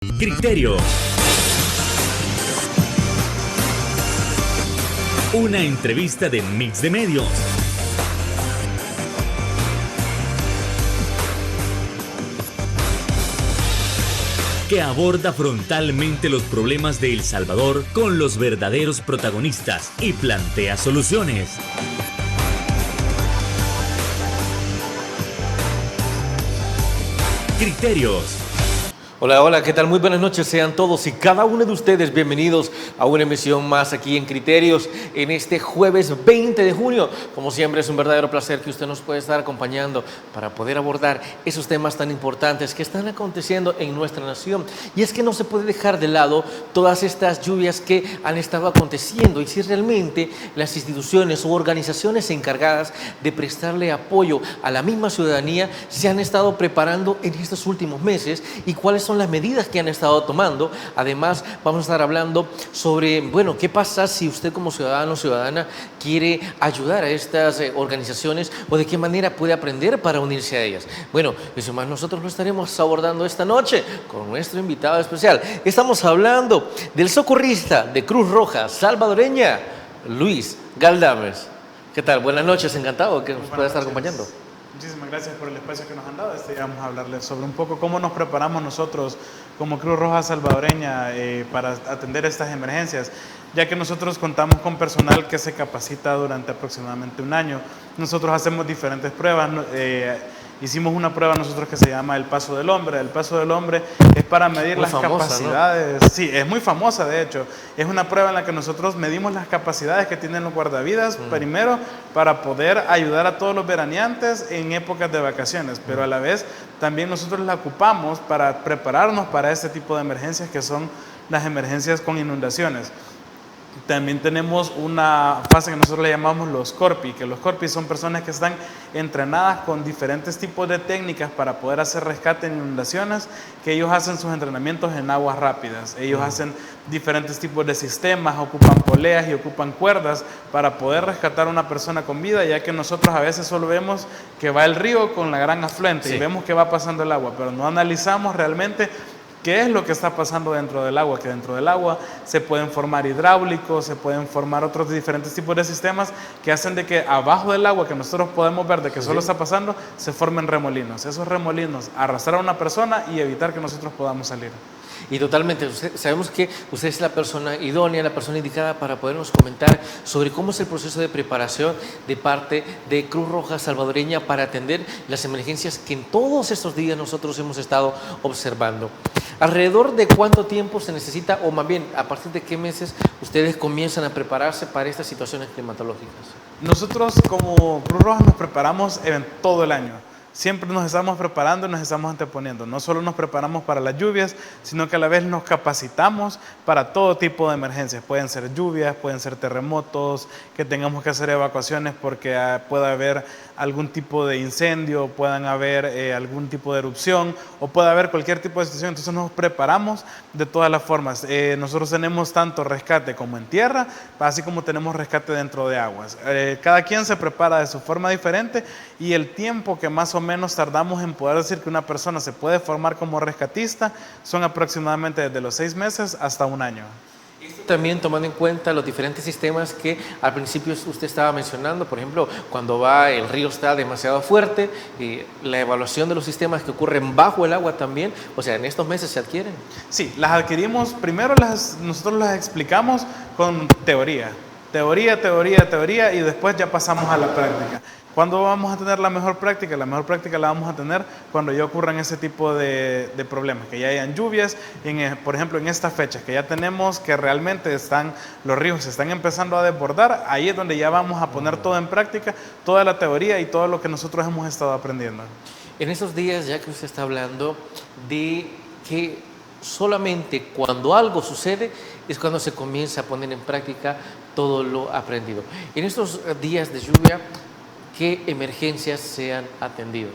Criterio. Una entrevista de Mix de Medios. Que aborda frontalmente los problemas de El Salvador con los verdaderos protagonistas y plantea soluciones. Criterios. Hola, hola, ¿qué tal? Muy buenas noches, sean todos y cada uno de ustedes bienvenidos a una emisión más aquí en Criterios en este jueves 20 de junio. Como siempre es un verdadero placer que usted nos pueda estar acompañando para poder abordar esos temas tan importantes que están aconteciendo en nuestra nación. Y es que no se puede dejar de lado todas estas lluvias que han estado aconteciendo y si realmente las instituciones u organizaciones encargadas de prestarle apoyo a la misma ciudadanía se han estado preparando en estos últimos meses y cuáles son las medidas que han estado tomando. Además, vamos a estar hablando sobre, bueno, qué pasa si usted como ciudadano o ciudadana quiere ayudar a estas organizaciones o de qué manera puede aprender para unirse a ellas. Bueno, eso más nosotros lo estaremos abordando esta noche con nuestro invitado especial. Estamos hablando del socorrista de Cruz Roja salvadoreña, Luis Galdames. ¿Qué tal? Buenas noches, encantado que nos pueda estar acompañando. Muchísimas gracias por el espacio que nos han dado. Vamos a hablarles sobre un poco cómo nos preparamos nosotros como Cruz Roja salvadoreña para atender estas emergencias, ya que nosotros contamos con personal que se capacita durante aproximadamente un año. Nosotros hacemos diferentes pruebas. Hicimos una prueba nosotros que se llama el Paso del Hombre. El Paso del Hombre es para medir las capacidades. ¿No? Sí, es muy famosa de hecho. Es una prueba en la que nosotros medimos las capacidades que tienen los guardavidas, primero para poder ayudar a todos los veraneantes en épocas de vacaciones, pero a la vez también nosotros la ocupamos para prepararnos para este tipo de emergencias que son las emergencias con inundaciones. También tenemos una fase que nosotros le llamamos los Corpi, que los Corpi son personas que están entrenadas con diferentes tipos de técnicas para poder hacer rescate en inundaciones, que ellos hacen sus entrenamientos en aguas rápidas. Ellos hacen diferentes tipos de sistemas, ocupan poleas y ocupan cuerdas para poder rescatar a una persona con vida, ya que nosotros a veces solo vemos que va el río con la gran afluente y vemos que va pasando el agua, pero no analizamos realmente ¿qué es lo que está pasando dentro del agua? Que dentro del agua se pueden formar hidráulicos, se pueden formar otros diferentes tipos de sistemas que hacen de que abajo del agua que nosotros podemos ver de que solo está pasando, se formen remolinos. Esos remolinos arrastrar a una persona y evitar que nosotros podamos salir. Y totalmente, sabemos que usted es la persona idónea, la persona indicada para podernos comentar sobre cómo es el proceso de preparación de parte de Cruz Roja salvadoreña para atender las emergencias que en todos estos días nosotros hemos estado observando. ¿Alrededor de cuánto tiempo se necesita, o más bien, a partir de qué meses ustedes comienzan a prepararse para estas situaciones climatológicas? Nosotros como Cruz Roja nos preparamos en todo el año. Siempre nos estamos preparando y nos estamos anteponiendo. No solo nos preparamos para las lluvias, sino que a la vez nos capacitamos para todo tipo de emergencias. Pueden ser lluvias, pueden ser terremotos, que tengamos que hacer evacuaciones porque pueda haber algún tipo de incendio, puedan haber algún tipo de erupción o puede haber cualquier tipo de situación. Entonces nos preparamos de todas las formas. Nosotros tenemos tanto rescate como en tierra, así como tenemos rescate dentro de aguas. Cada quien se prepara de su forma diferente y el tiempo que más o menos tardamos en poder decir que una persona se puede formar como rescatista son aproximadamente desde los 6 meses hasta un año. Esto también tomando en cuenta los diferentes sistemas que al principio usted estaba mencionando, por ejemplo, cuando el río está demasiado fuerte, la evaluación de los sistemas que ocurren bajo el agua también, o sea, en estos meses se adquieren. Sí, las adquirimos, primero nosotros las explicamos con teoría, y después ya pasamos a la práctica. ¿Cuándo vamos a tener la mejor práctica? La mejor práctica la vamos a tener cuando ya ocurran ese tipo de problemas, que ya hayan lluvias, por ejemplo en estas fechas, que ya tenemos que realmente los ríos se están empezando a desbordar, ahí es donde ya vamos a poner todo en práctica, toda la teoría y todo lo que nosotros hemos estado aprendiendo. En esos días, ya que usted está hablando de que solamente cuando algo sucede es cuando se comienza a poner en práctica todo lo aprendido. En estos días de lluvia, ¿qué emergencias se han atendido?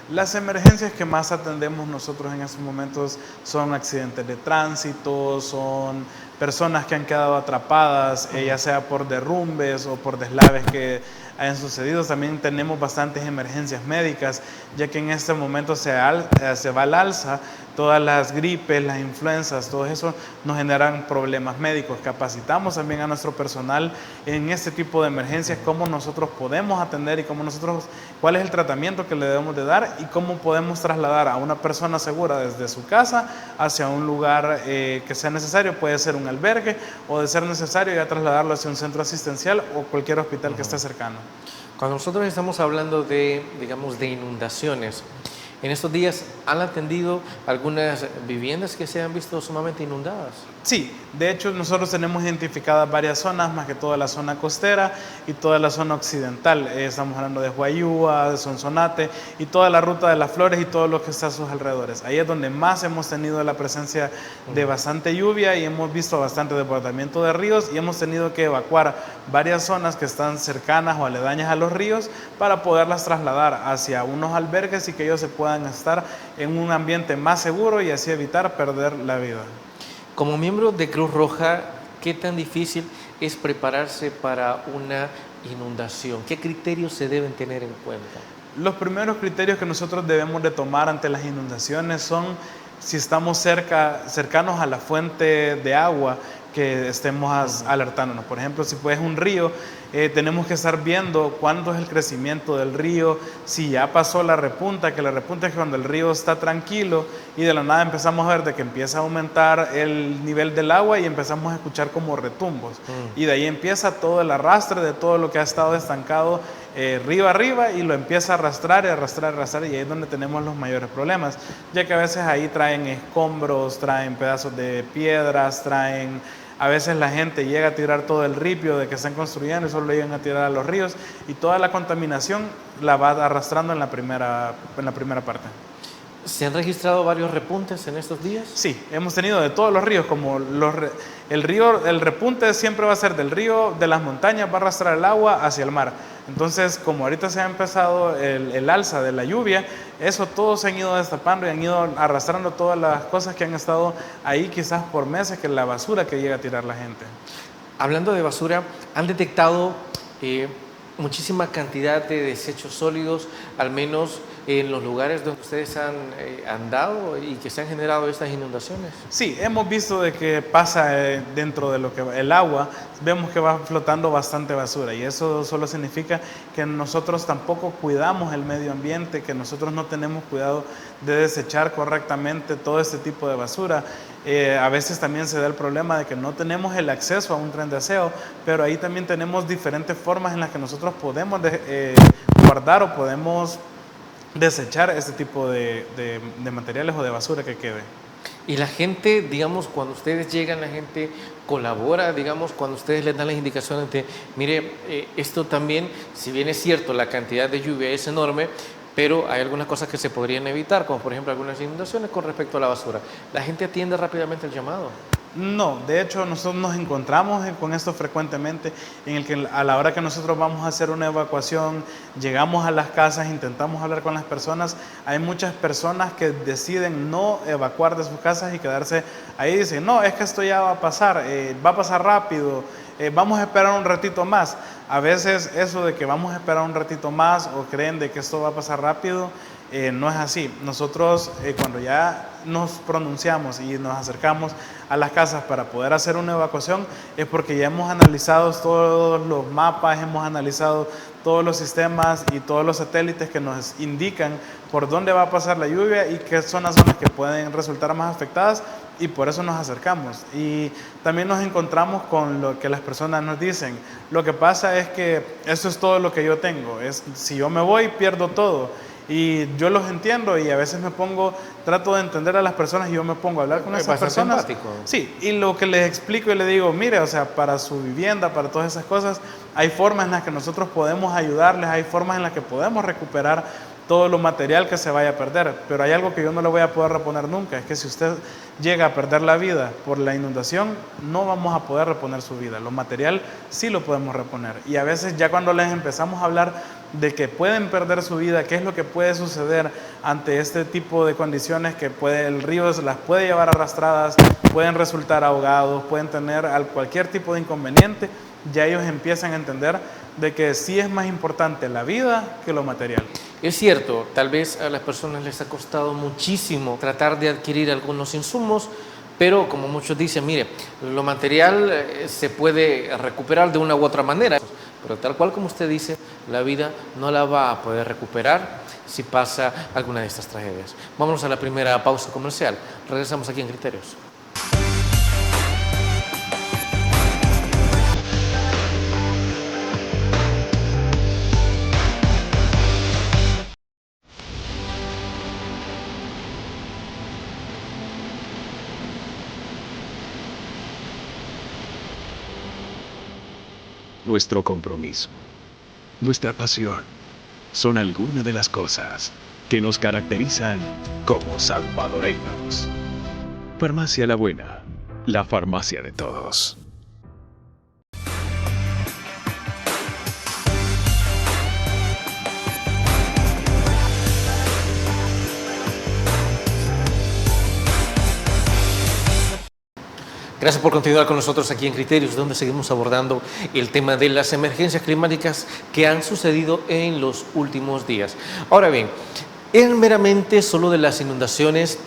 Las emergencias que más atendemos nosotros en estos momentos son accidentes de tránsito, son personas que han quedado atrapadas, ya sea por derrumbes o por deslaves que hayan sucedido. También tenemos bastantes emergencias médicas, ya que en este momento se va al alza todas las gripes, las influencias, todo eso nos generan problemas médicos. Capacitamos también a nuestro personal en este tipo de emergencias, cómo nosotros podemos atender y cuál es el tratamiento que le debemos de dar y cómo podemos trasladar a una persona segura desde su casa hacia un lugar que sea necesario. Puede ser un albergue o de ser necesario ya trasladarlo hacia un centro asistencial o cualquier hospital que esté cercano. Cuando nosotros estamos hablando de, digamos, de inundaciones, en estos días han atendido algunas viviendas que se han visto sumamente inundadas. Sí, de hecho nosotros tenemos identificadas varias zonas, más que toda la zona costera y toda la zona occidental. Estamos hablando de Huayúa, de Sonsonate y toda la ruta de las Flores y todo lo que está a sus alrededores. Ahí es donde más hemos tenido la presencia de bastante lluvia y hemos visto bastante desbordamiento de ríos y hemos tenido que evacuar varias zonas que están cercanas o aledañas a los ríos para poderlas trasladar hacia unos albergues y que ellos se puedan estar en un ambiente más seguro y así evitar perder la vida. Como miembro de Cruz Roja, ¿qué tan difícil es prepararse para una inundación? ¿Qué criterios se deben tener en cuenta? Los primeros criterios que nosotros debemos de tomar ante las inundaciones son si estamos cercanos a la fuente de agua que estemos alertándonos. Por ejemplo, si pues es un río, tenemos que estar viendo cuándo es el crecimiento del río, si ya pasó la repunta, que la repunta es cuando el río está tranquilo y de la nada empezamos a ver de que empieza a aumentar el nivel del agua y empezamos a escuchar como retumbos. Y de ahí empieza todo el arrastre de todo lo que ha estado estancado río arriba y lo empieza a arrastrar y arrastrar y ahí es donde tenemos los mayores problemas, ya que a veces ahí traen escombros, traen pedazos de piedras, a veces la gente llega a tirar todo el ripio de que están construyendo y solo lo llegan a tirar a los ríos y toda la contaminación la va arrastrando en la primera parte. ¿Se han registrado varios repuntes en estos días? Sí, hemos tenido de todos los ríos, como el repunte siempre va a ser del río, de las montañas, va a arrastrar el agua hacia el mar. Entonces, como ahorita se ha empezado el alza de la lluvia, eso todos se han ido destapando y han ido arrastrando todas las cosas que han estado ahí quizás por meses, que es la basura que llega a tirar la gente. Hablando de basura, ¿han detectado muchísima cantidad de desechos sólidos, al menos en los lugares donde ustedes han andado y que se han generado estas inundaciones? Sí, hemos visto de que pasa dentro de lo que el agua, vemos que va flotando bastante basura y eso solo significa que nosotros tampoco cuidamos el medio ambiente, que nosotros no tenemos cuidado de desechar correctamente todo este tipo de basura. A veces también se da el problema de que no tenemos el acceso a un tren de aseo, pero ahí también tenemos diferentes formas en las que nosotros podemos guardar o podemos desechar este tipo de materiales o de basura que quede. Y la gente, digamos, cuando ustedes llegan, la gente colabora, digamos, cuando ustedes les dan las indicaciones de, mire, esto también, si bien es cierto, la cantidad de lluvia es enorme, pero hay algunas cosas que se podrían evitar, como por ejemplo algunas inundaciones con respecto a la basura. ¿La gente atiende rápidamente el llamado? No, de hecho nosotros nos encontramos con esto frecuentemente, en el que a la hora que nosotros vamos a hacer una evacuación, llegamos a las casas, intentamos hablar con las personas, hay muchas personas que deciden no evacuar de sus casas y quedarse ahí, dicen, no, es que esto ya va a pasar rápido, vamos a esperar un ratito más. A veces eso de que vamos a esperar un ratito más o creen de que esto va a pasar rápido, no es así. Nosotros cuando ya nos pronunciamos y nos acercamos a las casas para poder hacer una evacuación es porque ya hemos analizado todos los mapas, hemos analizado todos los sistemas y todos los satélites que nos indican por dónde va a pasar la lluvia y qué son las zonas que pueden resultar más afectadas y por eso nos acercamos. Y también nos encontramos con lo que las personas nos dicen. Lo que pasa es que eso es todo lo que yo tengo. Si yo me voy, pierdo todo. Y yo los entiendo y a veces trato de entender a las personas y yo me pongo a hablar con esas personas. Simpático. Sí, y lo que les explico y les digo, mire, o sea, para su vivienda, para todas esas cosas, hay formas en las que nosotros podemos ayudarles, hay formas en las que podemos recuperar todo lo material que se vaya a perder, pero hay algo que yo no le voy a poder reponer nunca, es que si usted llega a perder la vida por la inundación, no vamos a poder reponer su vida, lo material sí lo podemos reponer, y a veces ya cuando les empezamos a hablar de que pueden perder su vida, qué es lo que puede suceder ante este tipo de condiciones que el río las puede llevar arrastradas, pueden resultar ahogados, pueden tener cualquier tipo de inconveniente, ya ellos empiezan a entender de que sí es más importante la vida que lo material. Es cierto, tal vez a las personas les ha costado muchísimo tratar de adquirir algunos insumos, pero como muchos dicen, mire, lo material se puede recuperar de una u otra manera, pero tal cual como usted dice, la vida no la va a poder recuperar si pasa alguna de estas tragedias. Vámonos a la primera pausa comercial. Regresamos aquí en Criterios. Nuestro compromiso, nuestra pasión, son algunas de las cosas que nos caracterizan como salvadoreños. Farmacia La Buena, la farmacia de todos. Gracias por continuar con nosotros aquí en Criterios, donde seguimos abordando el tema de las emergencias climáticas que han sucedido en los últimos días. Ahora bien, ¿es meramente solo de las inundaciones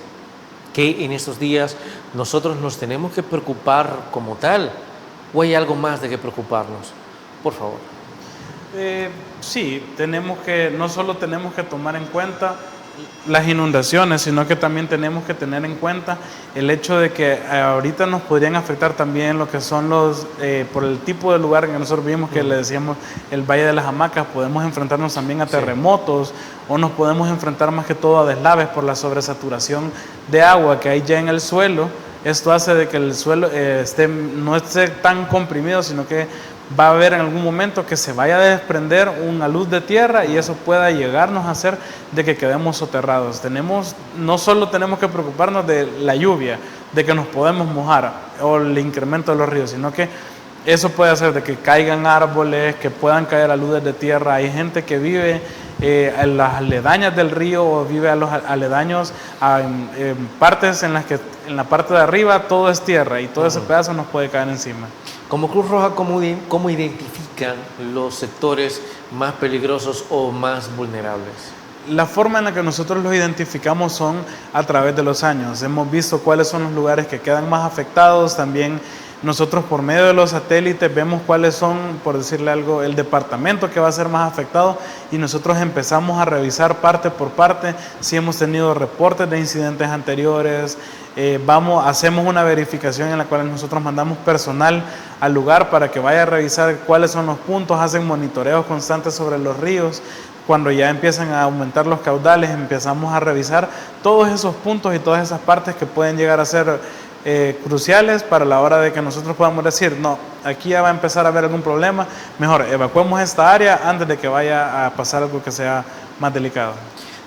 que en estos días nosotros nos tenemos que preocupar como tal? ¿O hay algo más de qué preocuparnos? Por favor. Sí, no solo tenemos que tomar en cuenta las inundaciones, sino que también tenemos que tener en cuenta el hecho de que ahorita nos podrían afectar también lo que son por el tipo de lugar que nosotros vivimos, que le decíamos el Valle de las Hamacas, podemos enfrentarnos también a terremotos, o nos podemos enfrentar más que todo a deslaves por la sobresaturación de agua que hay ya en el suelo. Esto hace de que el suelo no esté tan comprimido, sino que va a haber en algún momento que se vaya a desprender una luz de tierra y eso pueda llegarnos a hacer de que quedemos soterrados. No solo tenemos que preocuparnos de la lluvia, de que nos podemos mojar o el incremento de los ríos, sino que eso puede hacer de que caigan árboles, que puedan caer aludes de tierra. Hay gente que vive en las aledañas del río o vive a los aledaños en partes en las que en la parte de arriba todo es tierra y todo ese pedazo nos puede caer encima. Como Cruz Roja, ¿cómo identifican los sectores más peligrosos o más vulnerables? La forma en la que nosotros los identificamos son a través de los años. Hemos visto cuáles son los lugares que quedan más afectados. También nosotros por medio de los satélites vemos cuáles son, por decirle algo, el departamento que va a ser más afectado y nosotros empezamos a revisar parte por parte si hemos tenido reportes de incidentes anteriores. Hacemos una verificación en la cual nosotros mandamos personal al lugar para que vaya a revisar cuáles son los puntos, hacen monitoreos constantes sobre los ríos. Cuando ya empiezan a aumentar los caudales, empezamos a revisar todos esos puntos y todas esas partes que pueden llegar a ser cruciales para la hora de que nosotros podamos decir, no, aquí ya va a empezar a haber algún problema, mejor evacuemos esta área antes de que vaya a pasar algo que sea más delicado.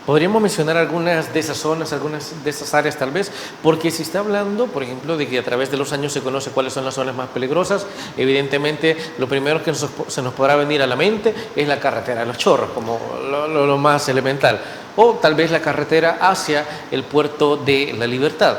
Podríamos mencionar algunas de esas zonas, algunas de esas áreas tal vez, porque si está hablando, por ejemplo, de que a través de los años se conoce cuáles son las zonas más peligrosas, evidentemente lo primero que se nos podrá venir a la mente es la carretera de los Chorros, como lo más elemental, o tal vez la carretera hacia el puerto de La Libertad.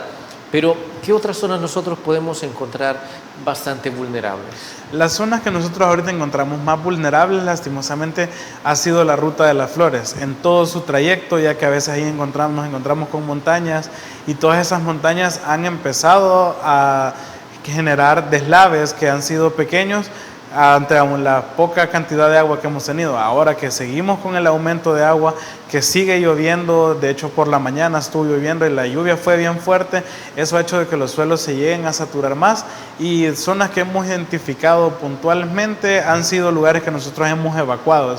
Pero, ¿qué otras zonas nosotros podemos encontrar bastante vulnerables? Las zonas que nosotros ahorita encontramos más vulnerables, lastimosamente, ha sido la Ruta de las Flores, en todo su trayecto, ya que a veces ahí nos encontramos con montañas y todas esas montañas han empezado a generar deslaves que han sido pequeños ante la poca cantidad de agua que hemos tenido. Ahora que seguimos con el aumento de agua, que sigue lloviendo, de hecho por la mañana estuvo lloviendo y la lluvia fue bien fuerte, eso ha hecho de que los suelos se lleguen a saturar más y zonas que hemos identificado puntualmente han sido lugares que nosotros hemos evacuado.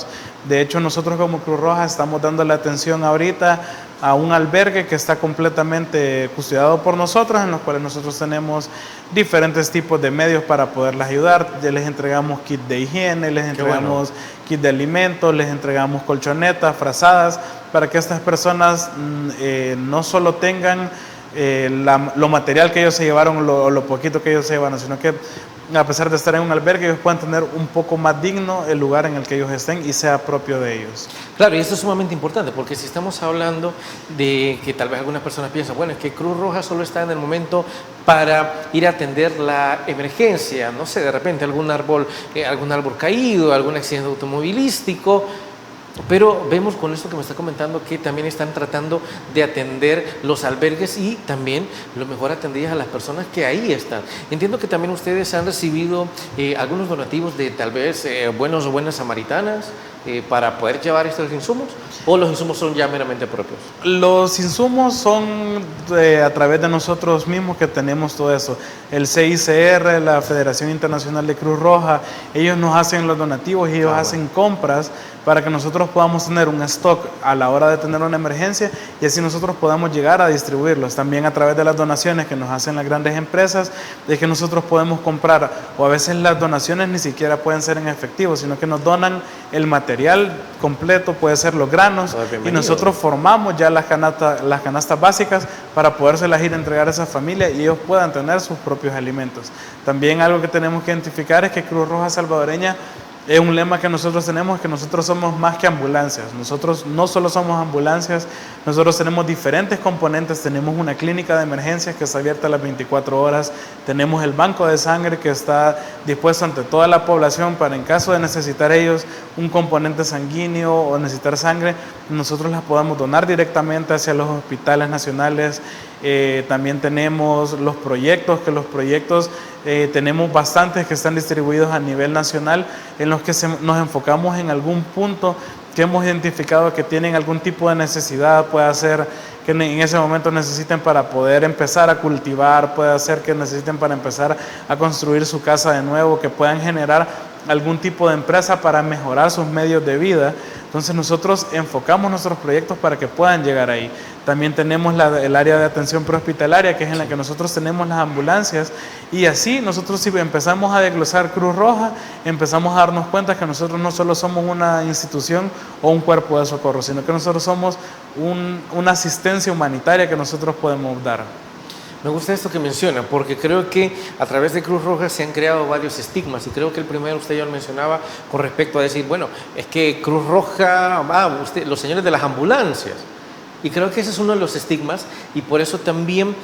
De hecho nosotros como Cruz Roja estamos dando la atención ahorita a un albergue que está completamente custodiado por nosotros, en los cuales nosotros tenemos diferentes tipos de medios para poderlas ayudar. Ya les entregamos kit de higiene, les entregamos kit de alimentos, les entregamos colchonetas, frazadas, para que estas personas no solo tengan lo material que ellos se llevaron o lo poquito que ellos se llevaron, sino que a pesar de estar en un albergue, ellos puedan tener un poco más digno el lugar en el que ellos estén y sea propio de ellos. Claro, y esto es sumamente importante, porque si estamos hablando de que tal vez algunas personas piensan, bueno, es que Cruz Roja solo está en el momento para ir a atender la emergencia, no sé, de repente algún árbol caído, algún accidente automovilístico. Pero vemos con esto que me está comentando que también están tratando de atender los albergues y también lo mejor atendidas a las personas que ahí están. Entiendo que también ustedes han recibido algunos donativos de tal vez buenos o buenas samaritanas para poder llevar estos insumos, o los insumos son ya meramente propios. Los insumos son a través de nosotros mismos que tenemos todo eso. El CICR, la Federación Internacional de Cruz Roja, ellos nos hacen los donativos y ellos hacen compras para que nosotros podamos tener un stock a la hora de tener una emergencia y así nosotros podamos llegar a distribuirlos. También a través de las donaciones que nos hacen las grandes empresas, es que nosotros podemos comprar, o a veces las donaciones ni siquiera pueden ser en efectivo, sino que nos donan el material completo, puede ser los granos, y nosotros formamos ya las canastas básicas para podérselas ir a entregar a esa familia y ellos puedan tener sus propios alimentos. También algo que tenemos que identificar es que Cruz Roja Salvadoreña, es un lema que nosotros tenemos, que nosotros somos más que ambulancias. Nosotros no solo somos ambulancias, nosotros tenemos diferentes componentes. Tenemos una clínica de emergencias que está abierta a las 24 horas. Tenemos el banco de sangre que está dispuesto ante toda la población para, en caso de necesitar ellos un componente sanguíneo o necesitar sangre, nosotros las podamos donar directamente hacia los hospitales nacionales. También tenemos los proyectos, tenemos bastantes que están distribuidos a nivel nacional, en los que nos enfocamos en algún punto que hemos identificado que tienen algún tipo de necesidad. Puede ser que en ese momento necesiten para poder empezar a cultivar, puede ser que necesiten para empezar a construir su casa de nuevo, que puedan generar algún tipo de empresa para mejorar sus medios de vida. Entonces nosotros enfocamos nuestros proyectos para que puedan llegar ahí. También tenemos el área de atención prehospitalaria, que es en la que nosotros tenemos las ambulancias, y así nosotros, si empezamos a desglosar Cruz Roja, empezamos a darnos cuenta que nosotros no solo somos una institución o un cuerpo de socorro, sino que nosotros somos una asistencia humanitaria que nosotros podemos dar. Me gusta esto que menciona, porque creo que a través de Cruz Roja se han creado varios estigmas, y creo que el primero usted ya lo mencionaba con respecto a decir, bueno, es que Cruz Roja, los señores de las ambulancias. Y creo que ese es uno de los estigmas, y por eso también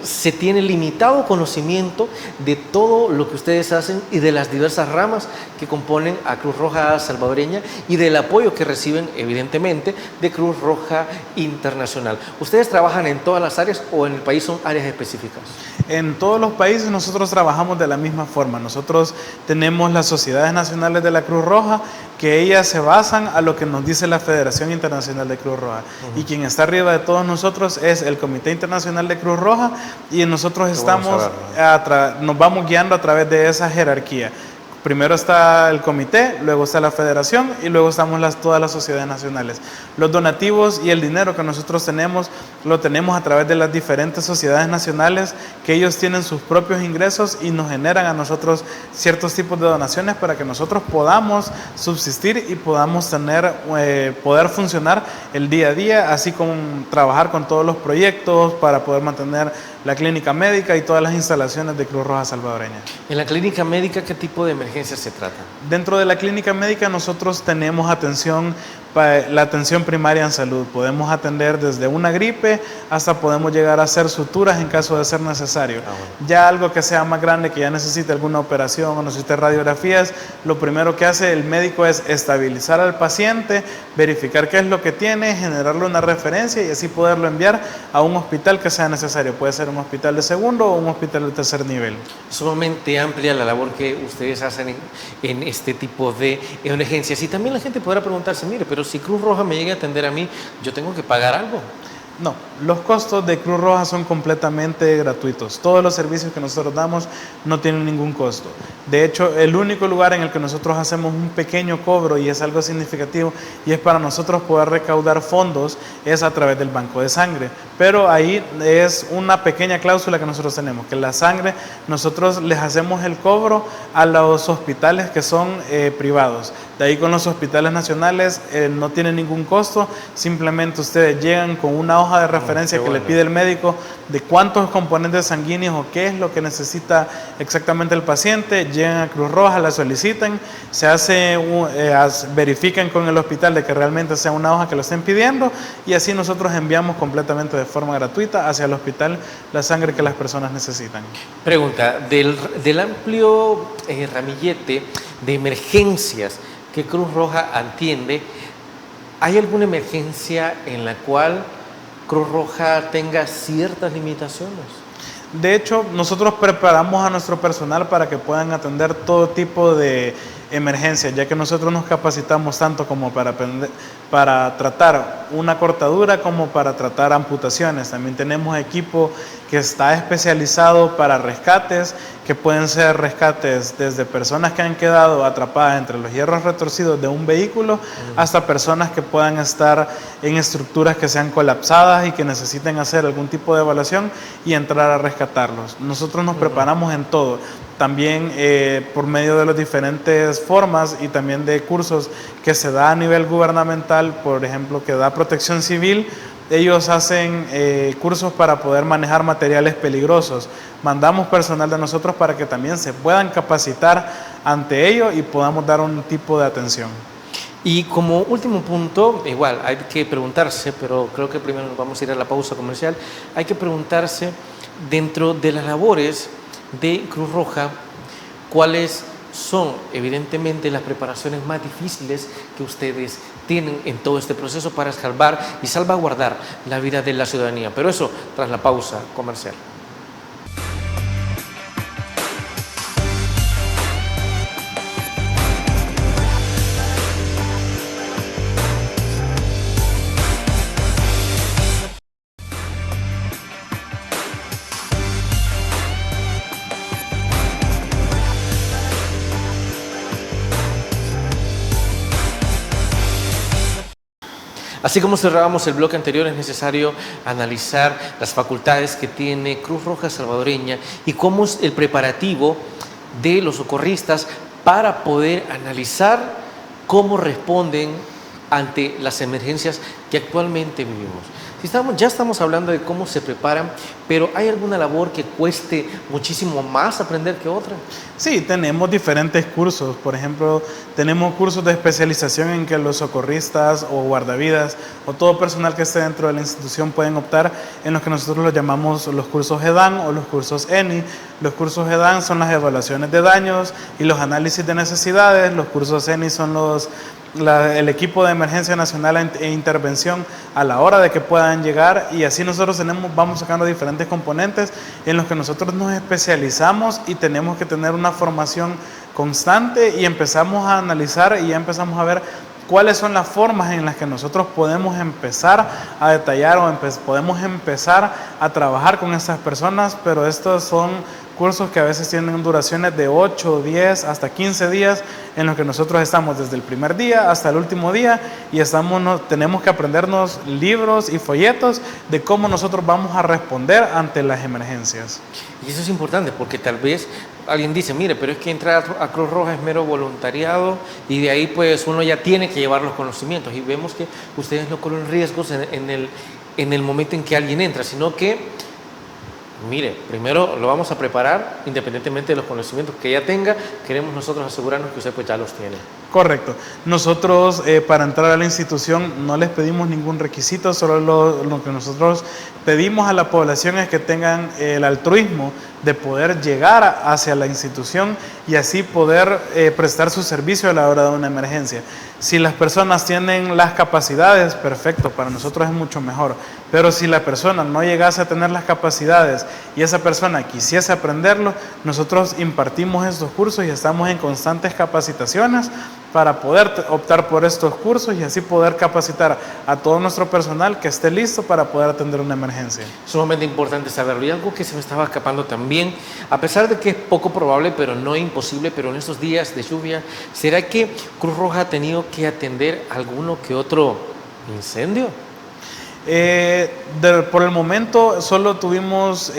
se tiene limitado conocimiento de todo lo que ustedes hacen y de las diversas ramas que componen a Cruz Roja Salvadoreña y del apoyo que reciben, evidentemente, de Cruz Roja Internacional. ¿Ustedes trabajan en todas las áreas o en el país son áreas específicas? En todos los países nosotros trabajamos de la misma forma. Nosotros tenemos las sociedades nacionales de la Cruz Roja, que ellas se basan a lo que nos dice la Federación Internacional de Cruz Roja. Y quien está arriba de todos nosotros es el Comité Internacional de Cruz Roja, y nosotros nos vamos guiando a través de esa jerarquía. Primero está el comité, luego está la federación y luego estamos todas las sociedades nacionales. Los donativos y el dinero que nosotros tenemos, lo tenemos a través de las diferentes sociedades nacionales, que ellos tienen sus propios ingresos y nos generan a nosotros ciertos tipos de donaciones para que nosotros podamos subsistir y podamos poder funcionar el día a día, así como trabajar con todos los proyectos para poder mantener la clínica médica y todas las instalaciones de Cruz Roja Salvadoreña. En la clínica médica, ¿qué tipo de emergencias se trata? Dentro de la clínica médica nosotros tenemos la atención primaria en salud. Podemos atender desde una gripe hasta podemos llegar a hacer suturas en caso de ser necesario. Ya algo que sea más grande, que ya necesite alguna operación o necesite radiografías, lo primero que hace el médico es estabilizar al paciente, verificar qué es lo que tiene, generarle una referencia y así poderlo enviar a un hospital que sea necesario. Puede ser un hospital de segundo o un hospital de tercer nivel. Sumamente amplia la labor que ustedes hacen en este tipo de emergencias. Y también la gente podrá preguntarse, mire, pero si Cruz Roja me llega a atender a mí, ¿yo tengo que pagar algo? No, los costos de Cruz Roja son completamente gratuitos. Todos los servicios que nosotros damos no tienen ningún costo. De hecho, el único lugar en el que nosotros hacemos un pequeño cobro, y es algo significativo, y es para nosotros poder recaudar fondos, es a través del banco de sangre. Pero ahí es una pequeña cláusula que nosotros tenemos, que la sangre nosotros les hacemos el cobro a los hospitales que son privados. De ahí con los hospitales nacionales no tiene ningún costo, simplemente ustedes llegan con una hoja de referencia qué que le bueno. pide el médico de cuántos componentes sanguíneos o qué es lo que necesita exactamente el paciente, llegan a Cruz Roja, la solicitan, se hace verifican con el hospital de que realmente sea una hoja que lo estén pidiendo y así nosotros enviamos completamente de forma gratuita hacia el hospital la sangre que las personas necesitan. Pregunta, del amplio ramillete de emergencias que Cruz Roja atiende, ¿hay alguna emergencia en la cual Cruz Roja tenga ciertas limitaciones? De hecho, nosotros preparamos a nuestro personal para que puedan atender todo tipo de emergencias, ya que nosotros nos capacitamos tanto como para tratar una cortadura como para tratar amputaciones. También tenemos equipo que está especializado para rescates, que pueden ser rescates desde personas que han quedado atrapadas entre los hierros retorcidos de un vehículo hasta personas que puedan estar en estructuras que sean colapsadas y que necesiten hacer algún tipo de evaluación y entrar a rescatarlos. Nosotros nos preparamos en todo. También por medio de las diferentes formas y también de cursos que se da a nivel gubernamental, por ejemplo, que da Protección Civil, ellos hacen cursos para poder manejar materiales peligrosos. Mandamos personal de nosotros para que también se puedan capacitar ante ello y podamos dar un tipo de atención. Y como último punto, igual hay que preguntarse, pero creo que primero nos vamos a ir a la pausa comercial, hay que preguntarse dentro de las labores de Cruz Roja, ¿cuáles son evidentemente las preparaciones más difíciles que ustedes tienen en todo este proceso para salvar y salvaguardar la vida de la ciudadanía? Pero eso tras la pausa comercial. Así como cerrábamos el bloque anterior, es necesario analizar las facultades que tiene Cruz Roja Salvadoreña y cómo es el preparativo de los socorristas para poder analizar cómo responden ante las emergencias que actualmente vivimos. Ya estamos hablando de cómo se preparan, pero ¿hay alguna labor que cueste muchísimo más aprender que otra? Sí, tenemos diferentes cursos. Por ejemplo, tenemos cursos de especialización en que los socorristas o guardavidas o todo personal que esté dentro de la institución pueden optar en los que nosotros los llamamos los cursos EDAN o los cursos ENI. Los cursos EDAN son las evaluaciones de daños y los análisis de necesidades. Los cursos ENI son el equipo de emergencia nacional e intervención a la hora de que puedan llegar, y así nosotros vamos sacando diferentes componentes en los que nosotros nos especializamos y tenemos que tener una formación constante y empezamos a analizar y ya empezamos a ver cuáles son las formas en las que nosotros podemos empezar a detallar o podemos empezar a trabajar con estas personas, pero estos son cursos que a veces tienen duraciones de 8, 10, hasta 15 días, en los que nosotros estamos desde el primer día hasta el último día y tenemos que aprendernos libros y folletos de cómo nosotros vamos a responder ante las emergencias. Y eso es importante porque tal vez alguien dice, mire, pero es que entrar a Cruz Roja es mero voluntariado y de ahí pues uno ya tiene que llevar los conocimientos, y vemos que ustedes no corren riesgos en el momento en que alguien entra, sino que mire, primero lo vamos a preparar independientemente de los conocimientos que ya tenga, queremos nosotros asegurarnos que usted pues ya los tiene. Correcto. Nosotros para entrar a la institución no les pedimos ningún requisito, solo lo que nosotros pedimos a la población es que tengan el altruismo de poder llegar hacia la institución y así poder prestar su servicio a la hora de una emergencia. Si las personas tienen las capacidades, perfecto, para nosotros es mucho mejor. Pero si la persona no llegase a tener las capacidades y esa persona quisiese aprenderlo, nosotros impartimos estos cursos y estamos en constantes capacitaciones para poder optar por estos cursos y así poder capacitar a todo nuestro personal que esté listo para poder atender una emergencia. Sumamente importante saberlo. Y algo que se me estaba escapando también, a pesar de que es poco probable, pero no imposible, pero en estos días de lluvia, ¿será que Cruz Roja ha tenido que atender alguno que otro incendio? Por el momento solo tuvimos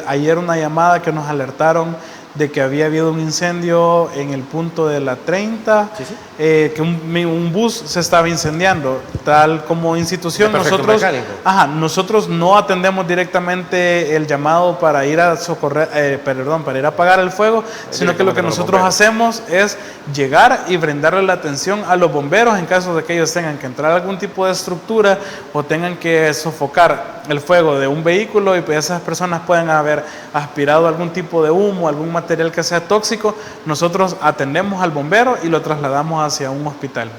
ayer una llamada que nos alertaron de que había habido un incendio en el punto de la 30, Sí, sí. que un bus se estaba incendiando. Tal como institución, De perfecto nosotros, mecánico. nosotros no atendemos directamente el llamado para ir a socorrer, para ir a apagar el fuego, sino que lo que nosotros hacemos es llegar y brindarle la atención a los bomberos en caso de que ellos tengan que entrar a algún tipo de estructura o tengan que sofocar el fuego de un vehículo y pues esas personas pueden haber aspirado algún tipo de humo, algún material que sea tóxico. Nosotros atendemos al bombero y lo trasladamos hacia un hospital.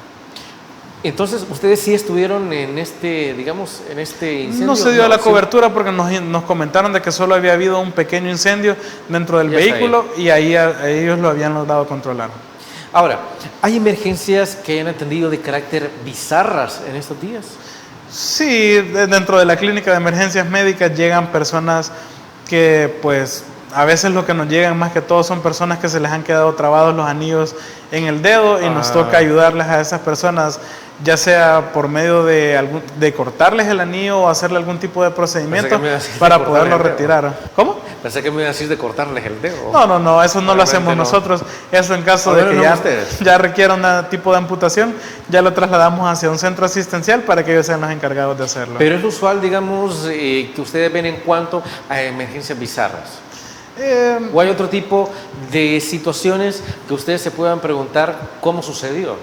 Entonces, ¿ustedes sí estuvieron en este, digamos, en este incendio? No se dio la sí. cobertura porque nos comentaron de que solo había habido un pequeño incendio dentro del Ya está vehículo y ahí ellos lo habían logrado controlar. Ahora, ¿hay emergencias que hayan atendido de carácter bizarras en estos días? Sí, dentro de la clínica de emergencias médicas llegan personas que pues a veces lo que nos llegan más que todo son personas que se les han quedado trabados los anillos en el dedo y nos toca ayudarles a esas personas, ya sea por medio de cortarles el anillo o hacerle algún tipo de procedimiento para poderlo retirar. ¿Cómo? Pensé que me iban a decir de cortarles el dedo. No, eso no lo hacemos nosotros. Eso en caso de que ya requiera un tipo de amputación, ya lo trasladamos hacia un centro asistencial para que ellos sean los encargados de hacerlo. Pero es usual, digamos, que ustedes ven en cuanto a emergencias bizarras. ¿O hay otro tipo de situaciones que ustedes se puedan preguntar cómo sucedió?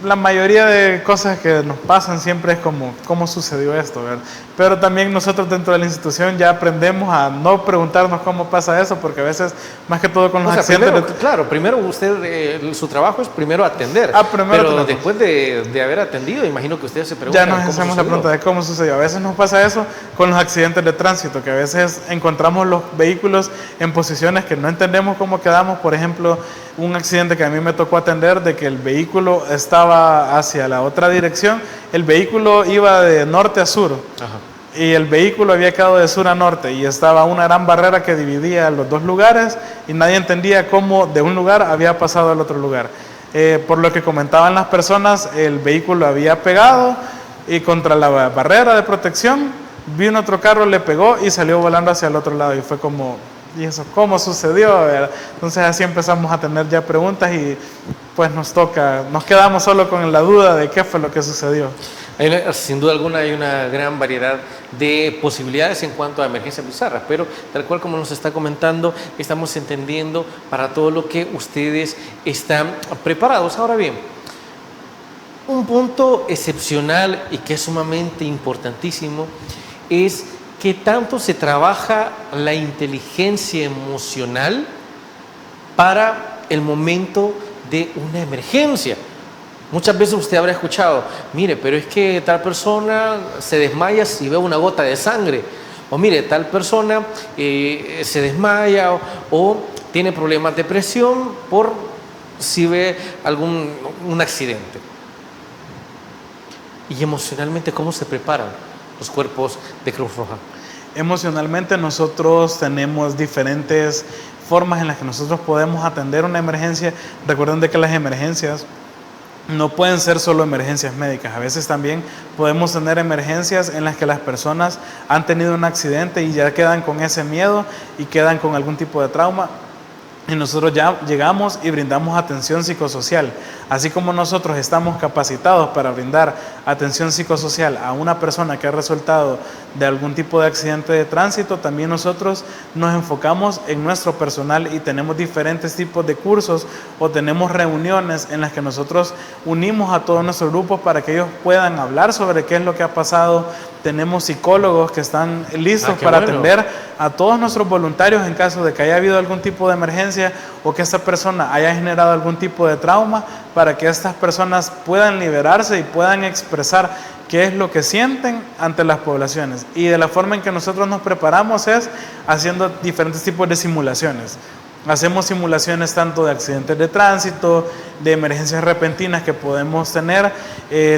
La mayoría de cosas que nos pasan siempre es como, ¿cómo sucedió esto? ¿Verdad? Pero también nosotros dentro de la institución ya aprendemos a no preguntarnos cómo pasa eso, porque a veces, más que todo con los accidentes... Primero usted, su trabajo es primero atender, pero después de haber atendido, imagino que ustedes se preguntan ya nos hacemos la pregunta de cómo sucedió. A veces nos pasa eso con los accidentes de tránsito, que a veces encontramos los vehículos en posiciones que no entendemos cómo quedamos. Por ejemplo, un accidente que a mí me tocó atender de que el vehículo estaba hacia la otra dirección, el vehículo iba de norte a sur. Ajá. Y el vehículo había quedado de sur a norte y estaba una gran barrera que dividía los dos lugares y nadie entendía cómo de un lugar había pasado al otro lugar. Por lo que comentaban las personas, el vehículo había pegado y contra la barrera de protección vino otro carro, le pegó y salió volando hacia el otro lado y fue como... ¿Y eso cómo sucedió? ¿Verdad? Entonces así empezamos a tener ya preguntas y pues nos quedamos solo con la duda de qué fue lo que sucedió. Sin duda alguna hay una gran variedad de posibilidades en cuanto a emergencias bizarras, pero tal cual como nos está comentando, estamos entendiendo para todo lo que ustedes están preparados. Ahora bien, un punto excepcional y que es sumamente importantísimo es que tanto se trabaja la inteligencia emocional para el momento de una emergencia. Muchas veces usted habrá escuchado, mire, pero es que tal persona se desmaya si ve una gota de sangre, o mire, tal persona se desmaya o tiene problemas de presión por si ve un accidente. Y emocionalmente, ¿cómo se preparan los cuerpos de Cruz Roja? Emocionalmente nosotros tenemos diferentes formas en las que nosotros podemos atender una emergencia. Recuerden de que las emergencias no pueden ser solo emergencias médicas. A veces también podemos tener emergencias en las que las personas han tenido un accidente y ya quedan con ese miedo y quedan con algún tipo de trauma. Y nosotros ya llegamos y brindamos atención psicosocial. Así como nosotros estamos capacitados para brindar atención psicosocial a una persona que ha resultado de algún tipo de accidente de tránsito, también nosotros nos enfocamos en nuestro personal y tenemos diferentes tipos de cursos o tenemos reuniones en las que nosotros unimos a todo nuestro grupo para que ellos puedan hablar sobre qué es lo que ha pasado. Tenemos psicólogos que están listos para atender a todos nuestros voluntarios en caso de que haya habido algún tipo de emergencia o que esta persona haya generado algún tipo de trauma, para que estas personas puedan liberarse y puedan expresar qué es lo que sienten ante las poblaciones. Y de la forma en que nosotros nos preparamos es haciendo diferentes tipos de simulaciones. Hacemos simulaciones tanto de accidentes de tránsito, de emergencias repentinas que podemos tener.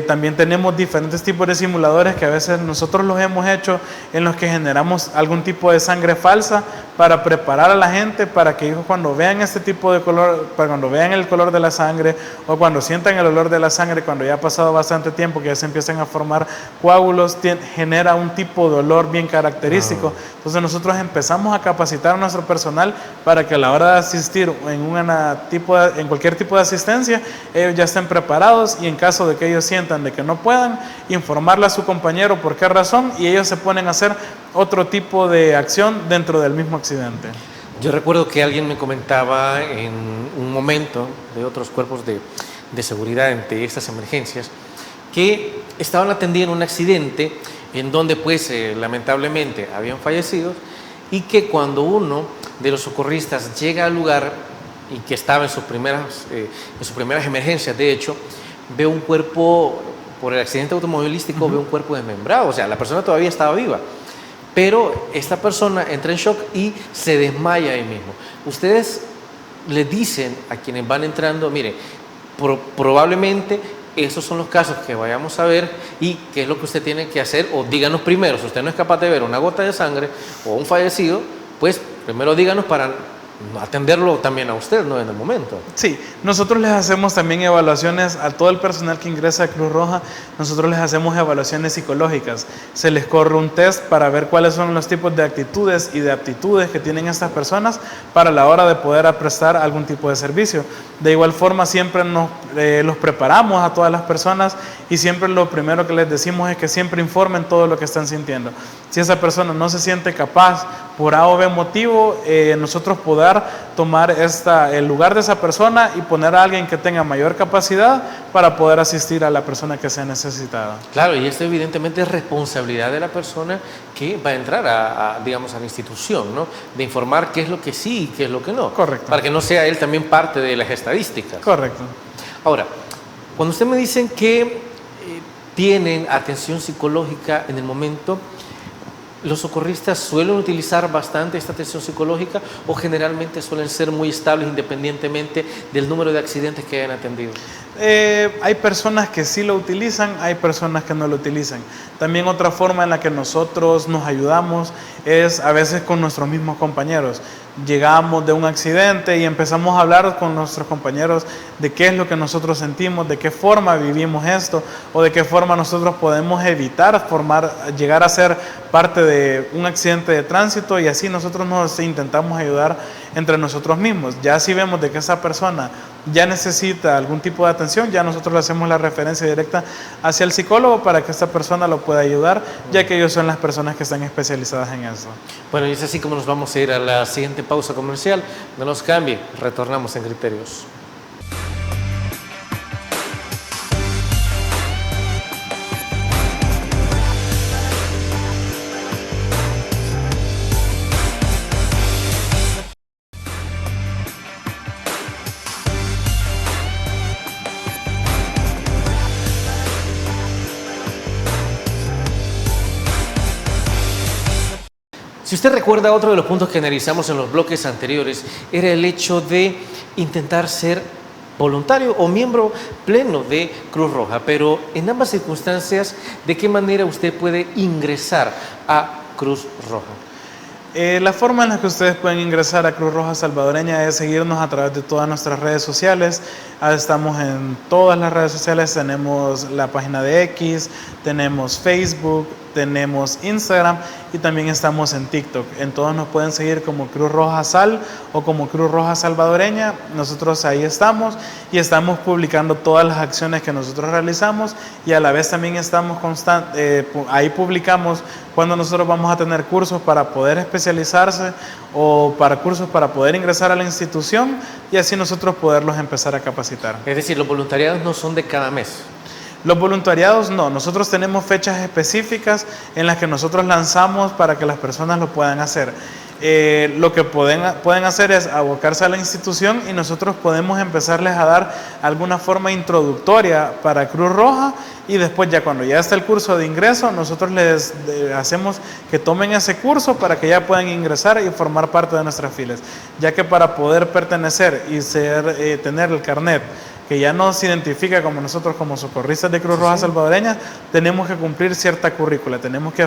También tenemos diferentes tipos de simuladores que a veces nosotros los hemos hecho en los que generamos algún tipo de sangre falsa para preparar a la gente para que ellos cuando vean este tipo de color, cuando vean el color de la sangre o cuando sientan el olor de la sangre, cuando ya ha pasado bastante tiempo que ya se empiezan a formar coágulos, genera un tipo de olor bien característico. Entonces nosotros empezamos a capacitar a nuestro personal para que a la la hora de asistir en cualquier tipo de asistencia, ellos ya estén preparados y en caso de que ellos sientan de que no puedan, informarle a su compañero por qué razón y ellos se ponen a hacer otro tipo de acción dentro del mismo accidente. Yo recuerdo que alguien me comentaba en un momento de otros cuerpos de seguridad ante estas emergencias que estaban atendiendo un accidente en donde pues lamentablemente habían fallecido y que cuando uno de los socorristas llega al lugar y que estaba en sus primeras emergencias, de hecho, ve un cuerpo, por el accidente automovilístico, ve un cuerpo desmembrado, o sea, la persona todavía estaba viva. Pero esta persona entra en shock y se desmaya ahí mismo. Ustedes le dicen a quienes van entrando, mire, probablemente estos son los casos que vayamos a ver y qué es lo que usted tiene que hacer, o díganos primero, si usted no es capaz de ver una gota de sangre o un fallecido, pues primero díganos para atenderlo también a usted, ¿no? En el momento. Sí, nosotros les hacemos también evaluaciones a todo el personal que ingresa a Cruz Roja, nosotros les hacemos evaluaciones psicológicas, se les corre un test para ver cuáles son los tipos de actitudes y de aptitudes que tienen estas personas para la hora de poder prestar algún tipo de servicio. De igual forma siempre los preparamos a todas las personas y siempre lo primero que les decimos es que siempre informen todo lo que están sintiendo. Si esa persona no se siente capaz por A o B motivo, nosotros poder tomar el lugar de esa persona y poner a alguien que tenga mayor capacidad para poder asistir a la persona que sea necesitada. Claro, y esto evidentemente es responsabilidad de la persona que va a entrar digamos, a la institución, ¿no? De informar qué es lo que sí y qué es lo que no. Correcto. Para que no sea él también parte de las estadísticas. Correcto. Ahora, cuando usted me dicen que tienen atención psicológica en el momento, ¿los socorristas suelen utilizar bastante esta atención psicológica o generalmente suelen ser muy estables independientemente del número de accidentes que hayan atendido? Hay personas que sí lo utilizan, hay personas que no lo utilizan. También otra forma en la que nosotros nos ayudamos es a veces con nuestros mismos compañeros. Llegamos de un accidente y empezamos a hablar con nuestros compañeros de qué es lo que nosotros sentimos, de qué forma vivimos esto o de qué forma nosotros podemos evitar llegar a ser parte de un accidente de tránsito, y así nosotros nos intentamos ayudar entre nosotros mismos. Ya si vemos de que esa persona ya necesita algún tipo de atención, ya nosotros le hacemos la referencia directa hacia el psicólogo para que esta persona lo pueda ayudar, ya que ellos son las personas que están especializadas en eso. Bueno, y es así como nos vamos a ir a la siguiente pausa comercial. No nos cambie, retornamos en Criterios. Si usted recuerda, otro de los puntos que analizamos en los bloques anteriores era el hecho de intentar ser voluntario o miembro pleno de Cruz Roja, pero en ambas circunstancias, ¿de qué manera usted puede ingresar a Cruz Roja? La forma en la que ustedes pueden ingresar a Cruz Roja Salvadoreña es seguirnos a través de todas nuestras redes sociales. Estamos en todas las redes sociales, tenemos la página de X, tenemos Facebook, tenemos Instagram y también estamos en TikTok. En todos nos pueden seguir como Cruz Roja Sal o como Cruz Roja Salvadoreña. Nosotros ahí estamos y estamos publicando todas las acciones que nosotros realizamos, y a la vez también estamos ahí publicamos cuando nosotros vamos a tener cursos para poder especializarse o para cursos para poder ingresar a la institución, y así nosotros poderlos empezar a capacitar. Es decir, los voluntariados no son de cada mes. Los voluntariados no, nosotros tenemos fechas específicas en las que nosotros lanzamos para que las personas lo puedan hacer. Lo que pueden hacer es abocarse a la institución y nosotros podemos empezarles a dar alguna forma introductoria para Cruz Roja, y después ya cuando ya está el curso de ingreso, nosotros les hacemos que tomen ese curso para que ya puedan ingresar y formar parte de nuestras filas, ya que para poder pertenecer y tener el carnet que ya nos identifica como nosotros como socorristas de Cruz Roja Salvadoreña, tenemos que cumplir cierta currícula, tenemos que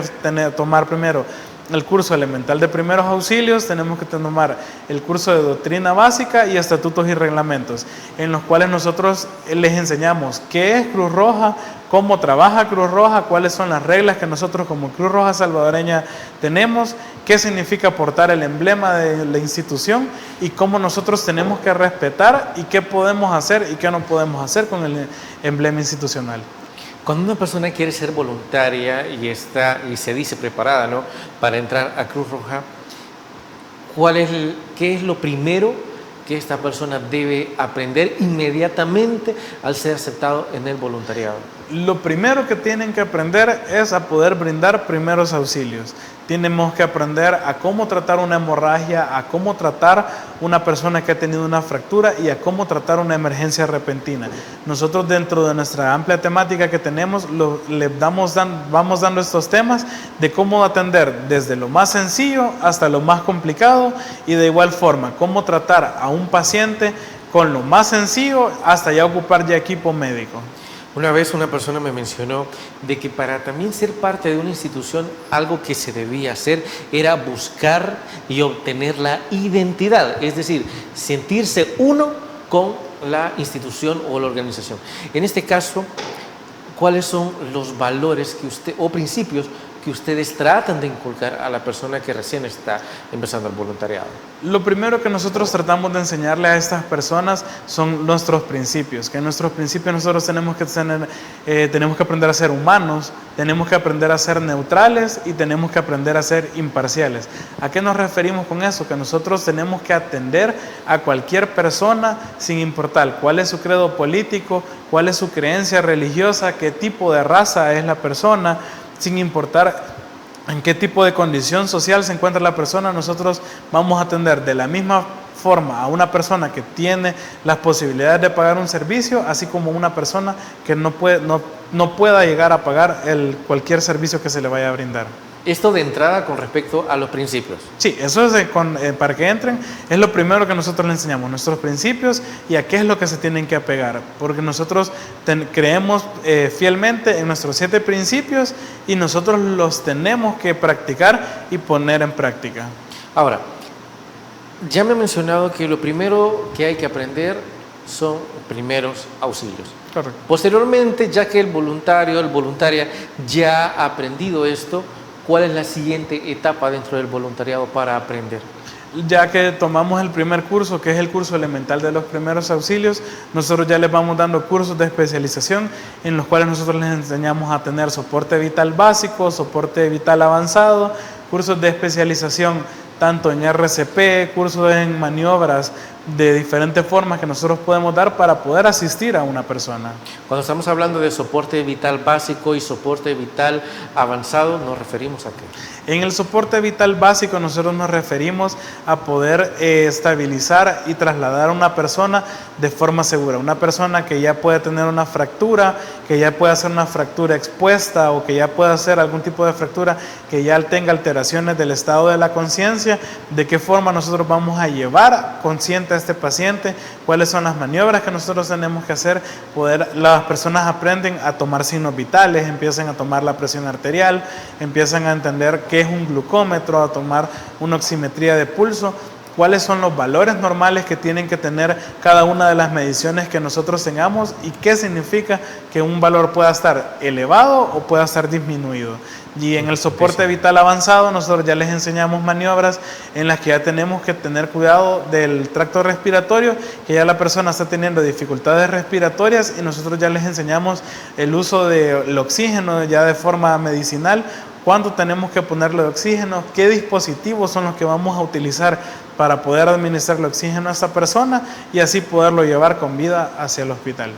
tomar primero el curso elemental de primeros auxilios, tenemos que tomar el curso de doctrina básica y estatutos y reglamentos, en los cuales nosotros les enseñamos qué es Cruz Roja, cómo trabaja Cruz Roja, cuáles son las reglas que nosotros como Cruz Roja Salvadoreña tenemos, qué significa portar el emblema de la institución y cómo nosotros tenemos que respetar y qué podemos hacer y qué no podemos hacer con el emblema institucional. Cuando una persona quiere ser voluntaria y se dice preparada, ¿no?, para entrar a Cruz Roja, ¿qué es lo primero que esta persona debe aprender inmediatamente al ser aceptado en el voluntariado? Lo primero que tienen que aprender es a poder brindar primeros auxilios. Tenemos que aprender a cómo tratar una hemorragia, a cómo tratar una persona que ha tenido una fractura y a cómo tratar una emergencia repentina. Nosotros dentro de nuestra amplia temática que tenemos, vamos dando estos temas de cómo atender desde lo más sencillo hasta lo más complicado y de igual forma, cómo tratar a un paciente con lo más sencillo hasta ya ocupar ya equipo médico. Una vez una persona me mencionó de que para también ser parte de una institución, algo que se debía hacer era buscar y obtener la identidad, es decir, sentirse uno con la institución o la organización. En este caso, ¿cuáles son los valores o principios que ustedes tratan de inculcar a la persona que recién está empezando el voluntariado? Lo primero que nosotros tratamos de enseñarle a estas personas son nuestros principios, que en nuestros principios nosotros tenemos que aprender a ser humanos, tenemos que aprender a ser neutrales y tenemos que aprender a ser imparciales. ¿A qué nos referimos con eso? Que nosotros tenemos que atender a cualquier persona sin importar cuál es su credo político, cuál es su creencia religiosa, qué tipo de raza es la persona, sin importar en qué tipo de condición social se encuentra la persona. Nosotros vamos a atender de la misma forma a una persona que tiene las posibilidades de pagar un servicio, así como una persona que no pueda llegar a pagar cualquier servicio que se le vaya a brindar. Esto de entrada con respecto a los principios. Sí, eso es para que entren, es lo primero que nosotros les enseñamos, nuestros principios y a qué es lo que se tienen que apegar, porque nosotros creemos fielmente en nuestros 7 principios y nosotros los tenemos que practicar y poner en práctica. Ahora, ya me he mencionado que lo primero que hay que aprender son primeros auxilios. Correcto. Posteriormente, ya que el voluntaria ya ha aprendido esto, ¿cuál es la siguiente etapa dentro del voluntariado para aprender? Ya que tomamos el primer curso, que es el curso elemental de los primeros auxilios, nosotros ya les vamos dando cursos de especialización en los cuales nosotros les enseñamos a tener soporte vital básico, soporte vital avanzado, cursos de especialización tanto en RCP, cursos en maniobras de diferentes formas que nosotros podemos dar para poder asistir a una persona. Cuando estamos hablando de soporte vital básico y soporte vital avanzado, ¿nos referimos a qué? En el soporte vital básico nosotros nos referimos a poder estabilizar y trasladar a una persona de forma segura. Una persona que ya puede tener una fractura, que ya puede hacer una fractura expuesta o que ya puede hacer algún tipo de fractura, que ya tenga alteraciones del estado de la conciencia, de qué forma nosotros vamos a llevar consciente a este paciente, cuáles son las maniobras que nosotros tenemos que hacer. Las personas aprenden a tomar signos vitales, empiezan a tomar la presión arterial, empiezan a entender qué es un glucómetro, a tomar una oximetría de pulso, cuáles son los valores normales que tienen que tener cada una de las mediciones que nosotros tengamos y qué significa que un valor pueda estar elevado o pueda estar disminuido. Y en el soporte vital avanzado nosotros ya les enseñamos maniobras en las que ya tenemos que tener cuidado del tracto respiratorio, que ya la persona está teniendo dificultades respiratorias y nosotros ya les enseñamos el uso del oxígeno ya de forma medicinal, cuándo tenemos que ponerle oxígeno, qué dispositivos son los que vamos a utilizar para poder administrar el oxígeno a esta persona y así poderlo llevar con vida hacia el hospital.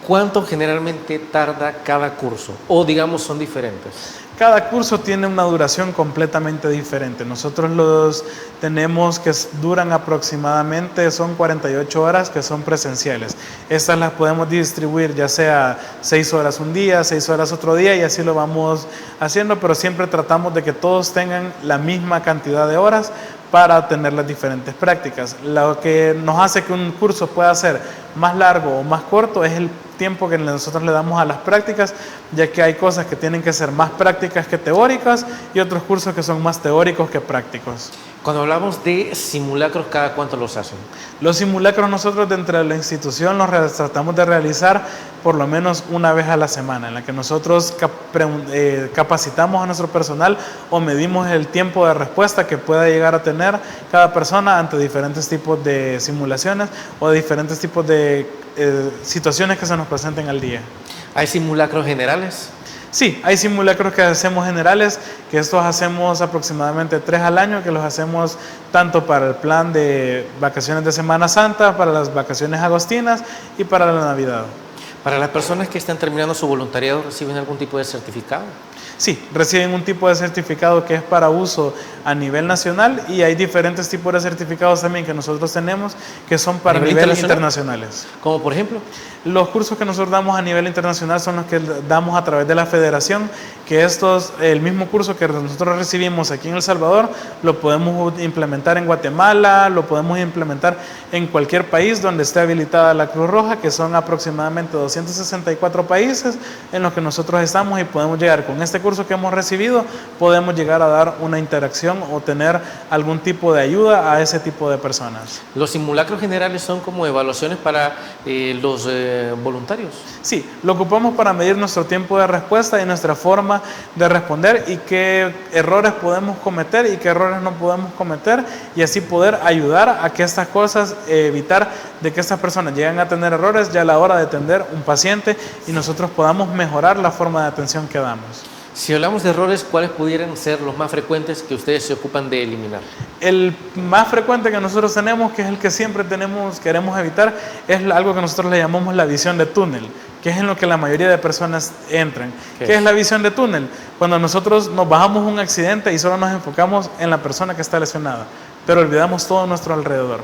¿Cuánto generalmente tarda cada curso? O digamos son diferentes. Cada curso tiene una duración completamente diferente. Nosotros los tenemos que duran aproximadamente, son 48 horas que son presenciales. Estas las podemos distribuir ya sea 6 horas un día, 6 horas otro día y así lo vamos haciendo, pero siempre tratamos de que todos tengan la misma cantidad de horas para tener las diferentes prácticas. Lo que nos hace que un curso pueda ser más largo o más corto es el tiempo que nosotros le damos a las prácticas, ya que hay cosas que tienen que ser más prácticas que teóricas y otros cursos que son más teóricos que prácticos. Cuando hablamos de simulacros, ¿cada cuánto los hacen? Los simulacros nosotros dentro de la institución los tratamos de realizar por lo menos una vez a la semana, en la que nosotros capacitamos a nuestro personal o medimos el tiempo de respuesta que pueda llegar a tener cada persona ante diferentes tipos de simulaciones o diferentes tipos de situaciones que se nos presenten al día. ¿Hay simulacros generales? Sí, hay simulacros que hacemos generales, que estos hacemos aproximadamente 3 al año, que los hacemos tanto para el plan de vacaciones de Semana Santa, para las vacaciones agostinas y para la Navidad. ¿Para las personas que están terminando su voluntariado reciben algún tipo de certificado? Sí, reciben un tipo de certificado que es para uso a nivel nacional y hay diferentes tipos de certificados también que nosotros tenemos que son para niveles internacionales. ¿Como por ejemplo? Los cursos que nosotros damos a nivel internacional son los que damos a través de la federación, que el mismo curso que nosotros recibimos aquí en El Salvador, lo podemos implementar en Guatemala, lo podemos implementar en cualquier país donde esté habilitada la Cruz Roja, que son aproximadamente 264 países en los que nosotros estamos y podemos llegar con este curso que hemos recibido, podemos llegar a dar una interacción o tener algún tipo de ayuda a ese tipo de personas. ¿Los simulacros generales son como evaluaciones para los voluntarios? Sí, lo ocupamos para medir nuestro tiempo de respuesta y nuestra forma de responder y qué errores podemos cometer y qué errores no podemos cometer y así poder ayudar a que estas cosas, evitar de que estas personas lleguen a tener errores ya a la hora de atender un paciente y nosotros podamos mejorar la forma de atención que damos. Si hablamos de errores, ¿cuáles pudieran ser los más frecuentes que ustedes se ocupan de eliminar? El más frecuente que nosotros tenemos, que es el que siempre queremos evitar, es algo que nosotros le llamamos la visión de túnel, que es en lo que la mayoría de personas entran. ¿Qué es la visión de túnel? Cuando nosotros nos bajamos un accidente y solo nos enfocamos en la persona que está lesionada, pero olvidamos todo a nuestro alrededor.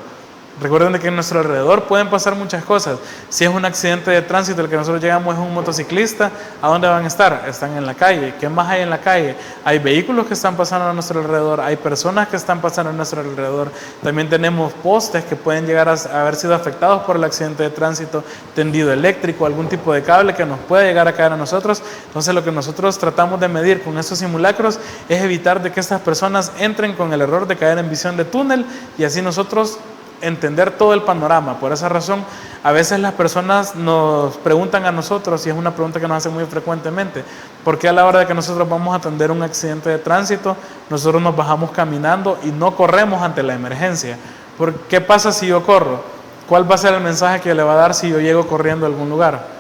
Recuerden que en nuestro alrededor pueden pasar muchas cosas. Si es un accidente de tránsito, el que nosotros llegamos es un motociclista, ¿a dónde van a estar? Están en la calle. ¿Qué más hay en la calle? Hay vehículos que están pasando a nuestro alrededor, hay personas que están pasando a nuestro alrededor. También tenemos postes que pueden llegar a haber sido afectados por el accidente de tránsito, tendido eléctrico, algún tipo de cable que nos puede llegar a caer a nosotros. Entonces lo que nosotros tratamos de medir con estos simulacros es evitar de que estas personas entren con el error de caer en visión de túnel y así nosotros entender todo el panorama. Por esa razón, a veces las personas nos preguntan a nosotros, y es una pregunta que nos hacen muy frecuentemente, ¿por qué a la hora de que nosotros vamos a atender un accidente de tránsito, nosotros nos bajamos caminando y no corremos ante la emergencia? ¿Qué pasa si yo corro? ¿Cuál va a ser el mensaje que le va a dar si yo llego corriendo a algún lugar?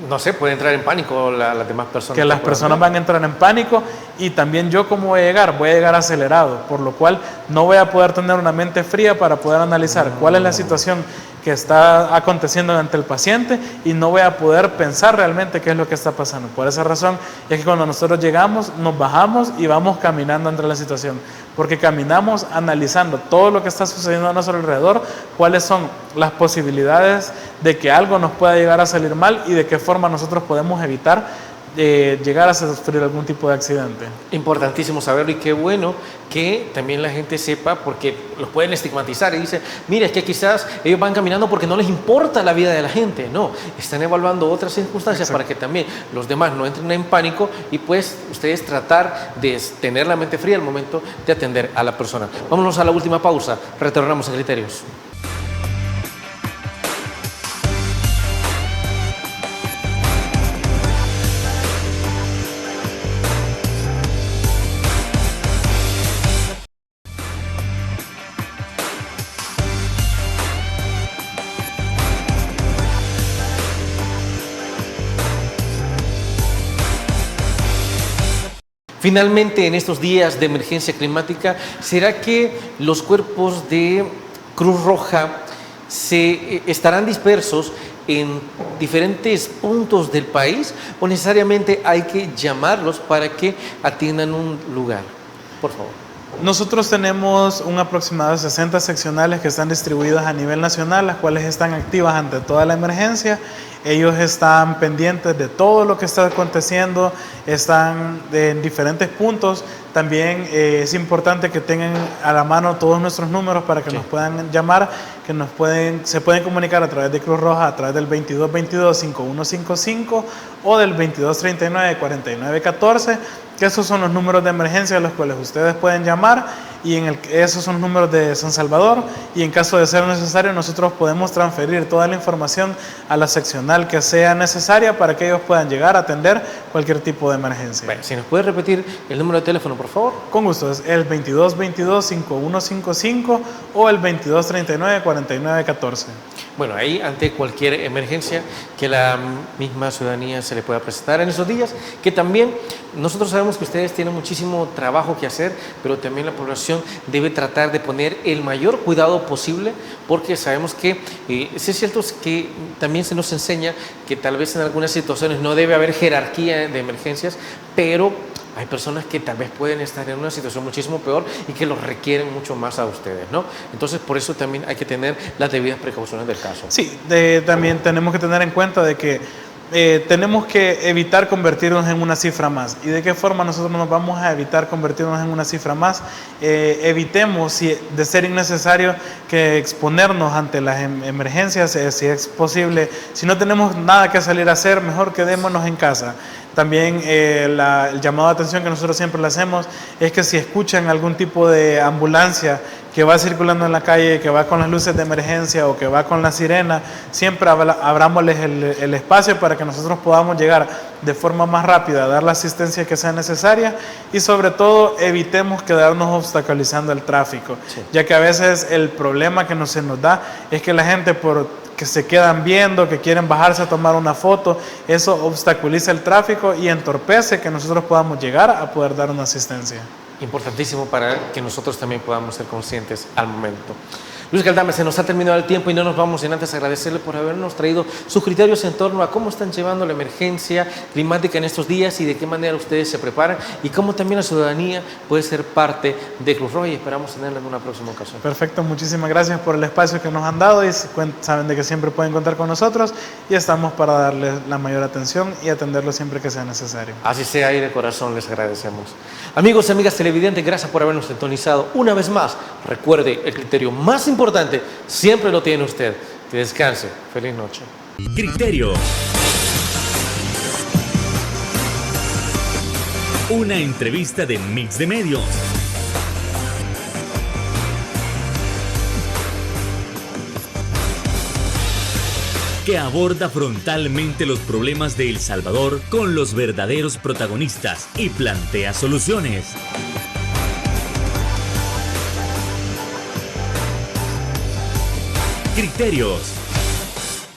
No sé, puede entrar en pánico las demás personas. Que las personas van a entrar en pánico y también yo cómo voy a llegar acelerado, por lo cual no voy a poder tener una mente fría para poder analizar cuál es la situación que está aconteciendo ante el paciente y no voy a poder pensar realmente qué es lo que está pasando. Por esa razón es que cuando nosotros llegamos, nos bajamos y vamos caminando entre la situación, porque caminamos analizando todo lo que está sucediendo a nuestro alrededor, cuáles son las posibilidades de que algo nos pueda llegar a salir mal y de qué forma nosotros podemos evitar llegar a sufrir algún tipo de accidente. Importantísimo saberlo y qué bueno que también la gente sepa, porque los pueden estigmatizar y dicen, mira, es que quizás ellos van caminando porque no les importa la vida de la gente. No, están evaluando otras circunstancias. Exacto. Para que también los demás no entren en pánico y pues ustedes tratar de tener la mente fría al momento de atender a la persona. Vámonos a la última pausa, retornamos a Criterios. Finalmente, en estos días de emergencia climática, ¿será que los cuerpos de Cruz Roja estarán dispersos en diferentes puntos del país o necesariamente hay que llamarlos para que atiendan un lugar? Por favor. Nosotros tenemos un aproximado de 60 seccionales que están distribuidas a nivel nacional, las cuales están activas ante toda la emergencia. Ellos están pendientes de todo lo que está aconteciendo, están en diferentes puntos. También es importante que tengan a la mano todos nuestros números para que nos puedan llamar, se pueden comunicar a través de Cruz Roja, a través del 2222-5155 o del 2239-4914, que esos son los números de emergencia a los cuales ustedes pueden llamar, y esos son los números de San Salvador, y en caso de ser necesario nosotros podemos transferir toda la información a la seccional que sea necesaria para que ellos puedan llegar a atender cualquier tipo de emergencia. Bueno, si nos puede repetir el número de teléfono, por favor. Con gusto, es el 2222-5155 o el 2239-4914. Bueno, ahí ante cualquier emergencia que la misma ciudadanía se le pueda presentar en esos días, que también nosotros sabemos que ustedes tienen muchísimo trabajo que hacer, pero también la población debe tratar de poner el mayor cuidado posible, porque sabemos que sí es cierto que también se nos enseña que tal vez en algunas situaciones no debe haber jerarquía de emergencias, pero hay personas que tal vez pueden estar en una situación muchísimo peor y que los requieren mucho más a ustedes, ¿no? Entonces, por eso también hay que tener las debidas precauciones del caso. Sí, también tenemos que tener en cuenta de que tenemos que evitar convertirnos en una cifra más. ¿Y de qué forma nosotros nos vamos a evitar convertirnos en una cifra más? Evitemos, si de ser innecesario, que exponernos ante las emergencias, si es posible. Si no tenemos nada que salir a hacer, mejor quedémonos en casa. También el llamado de atención que nosotros siempre le hacemos es que si escuchan algún tipo de ambulancia que va circulando en la calle, que va con las luces de emergencia o que va con la sirena, siempre abrámosles el espacio para que nosotros podamos llegar de forma más rápida a dar la asistencia que sea necesaria, y sobre todo evitemos quedarnos obstaculizando el tráfico, ya que a veces el problema que se nos da es que la gente que se quedan viendo, que quieren bajarse a tomar una foto, eso obstaculiza el tráfico y entorpece que nosotros podamos llegar a poder dar una asistencia. Importantísimo para que nosotros también podamos ser conscientes al momento. Luis Galdame, se nos ha terminado el tiempo y no nos vamos sin antes agradecerle por habernos traído sus criterios en torno a cómo están llevando la emergencia climática en estos días y de qué manera ustedes se preparan y cómo también la ciudadanía puede ser parte de Cruz Roja, y esperamos tenerla en una próxima ocasión. Perfecto, muchísimas gracias por el espacio que nos han dado, y saben de que siempre pueden contar con nosotros y estamos para darles la mayor atención y atenderlos siempre que sea necesario. Así sea, y de corazón les agradecemos. Amigos y amigas televidentes, gracias por habernos sintonizado una vez más. Recuerde, el criterio más importante siempre lo tiene usted. Que descanse. Feliz noche. Criterio. Una entrevista de Mix de Medios. Que aborda frontalmente los problemas de El Salvador con los verdaderos protagonistas y plantea soluciones. Criterios.